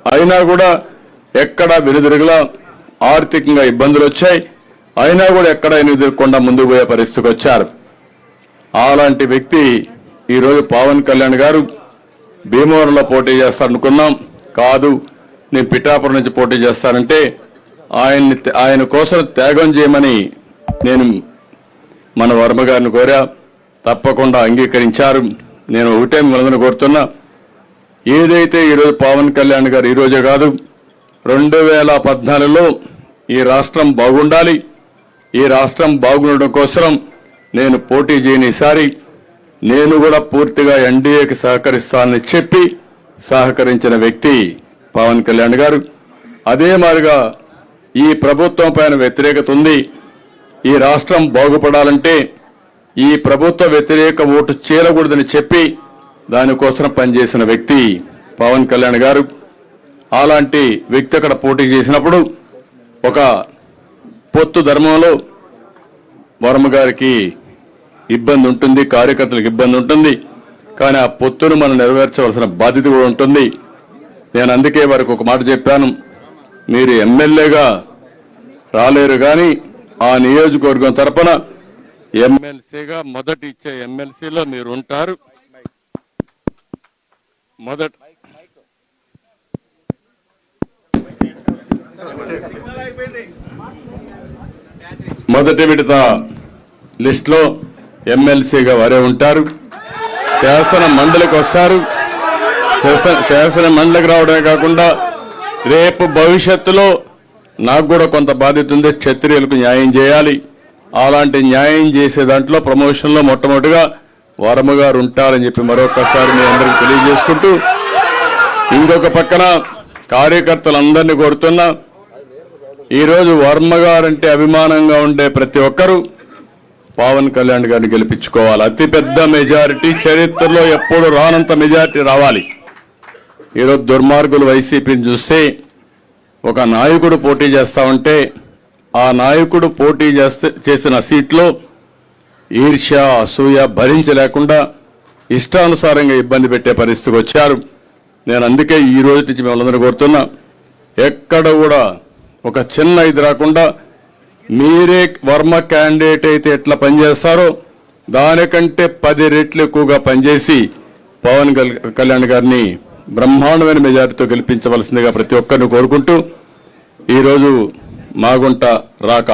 అయినా కూడా ఎక్కడ వెనుదిరగలా, ఆర్థికంగా ఇబ్బందులు వచ్చాయి. అయినా కూడా ఎక్కడ ఎదుర్కొండా ముందుకు పోయే పరిస్థితికి వచ్చారు. అలాంటి వ్యక్తి ఈరోజు పవన్ కళ్యాణ్ గారు భీమవరంలో పోటీ చేస్తారనుకున్నాం. కాదు, నేను పిఠాపురం నుంచి పోటీ చేస్తానంటే ఆయన కోసం త్యాగం చేయమని నేను మన వర్మ గారిని కోరా. తప్పకుండా అంగీకరించారు. నేను ఒకటే మిమ్మల్ని కోరుతున్నా, ఏదైతే ఈరోజు పవన్ కళ్యాణ్ గారు ఈరోజే కాదు 2014లో ఈ రాష్ట్రం బాగుండాలి, ఈ రాష్ట్రం బాగుండడం కోసం నేను పోటీ చేయని ఈసారి నేను కూడా పూర్తిగా ఎన్డీఏకి సహకరిస్తానని చెప్పి సహకరించిన వ్యక్తి పవన్ కళ్యాణ్ గారు. అదే మాదిరిగా ఈ ప్రభుత్వం పైన వ్యతిరేకత ఉంది. ఈ రాష్ట్రం బాగుపడాలంటే ఈ ప్రభుత్వ వ్యతిరేక ఓటు చేరకూడదని చెప్పి దానికోసం పనిచేసిన వ్యక్తి పవన్ కళ్యాణ్ గారు. అలాంటి వ్యక్తి అక్కడ పోటీ చేసినప్పుడు ఒక పొత్తు ధర్మంలో వర్మ గారికి ఇబ్బంది ఉంటుంది, కార్యకర్తలకు ఇబ్బంది ఉంటుంది. కానీ ఆ పొత్తును మనం నెరవేర్చవలసిన బాధ్యత కూడా ఉంటుంది. నేను అందుకే వారికి ఒక మాట చెప్పాను, మీరు ఎమ్మెల్యేగా రాలేరు కానీ ఆ నియోజకవర్గం తరపున ఎమ్మెల్సీగా మొదటి ఇచ్చే ఎమ్మెల్సీలో మీరు ఉంటారు. మొదటి విడత లిస్టులో ఎమ్మెల్సీగా వారే ఉంటారు. శాసన మండలికి వస్తారు. శాసన మండలికి రావడమే కాకుండా రేపు భవిష్యత్తులో నాకు కూడా కొంత బాధ్యత ఉంది, క్షత్రియులకు న్యాయం చేయాలి. అలాంటి న్యాయం చేసే దాంట్లో ప్రమోషన్లో మొట్టమొదటిగా వర్మ గారు ఉంటారని చెప్పి మరొకసారి మీ అందరికీ తెలియజేసుకుంటూ, ఇంకొక పక్కన కార్యకర్తలందరినీ కోరుతున్నా, ఈరోజు వర్మ గారంటే అభిమానంగా ఉండే ప్రతి ఒక్కరూ పవన్ కళ్యాణ్ గారిని గెలిపించుకోవాలి. అతిపెద్ద మెజారిటీ, చరిత్రలో ఎప్పుడు రానంత మెజారిటీ రావాలి. ఈరోజు దుర్మార్గులు వైసీపీని చూస్తే ఒక నాయకుడు పోటీ చేస్తా ఉంటే ఆ నాయకుడు పోటీ చేసిన సీట్లో ఈర్ష్య, అసూయ భరించలేకుండా ఇష్టానుసారంగా ఇబ్బంది పెట్టే పరిస్థితికి వచ్చారు. నేను అందుకే ఈ రోజు నుంచి మిమ్మల్ని కోరుతున్నా, ఎక్కడ కూడా ఒక చిన్న ఇది రాకుండా మీరే వర్మ క్యాండిడేట్ అయితే ఎట్లా పనిచేస్తారో దానికంటే 10 రెట్లు ఎక్కువగా పనిచేసి పవన్ కళ్యాణ్ గారిని బ్రహ్మాండమైన మెజారిటీతో గెలిపించవలసిందిగా ప్రతి ఒక్కరిని కోరుకుంటూ, ఈరోజు మాగుంట రాక